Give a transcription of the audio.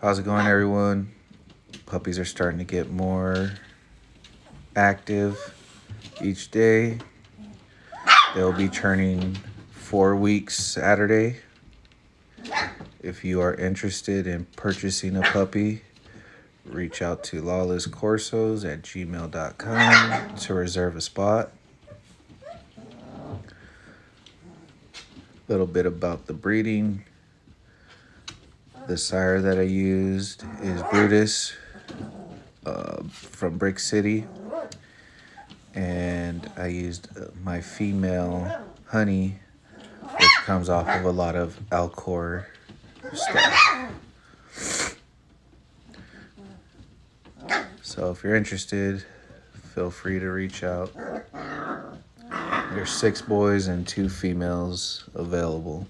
How's it going, everyone? Puppies are starting to get more active each day. They'll be turning 4 weeks Saturday. If you are interested in purchasing a puppy, reach out to lawlesscorsos@gmail.com to reserve a spot. A little bit about the breeding. The sire that I used is Brutus from Brick City. And I used my female Honey, which comes off of a lot of Alcor stuff. So if you're interested, feel free to reach out. There's 6 boys and 2 females available.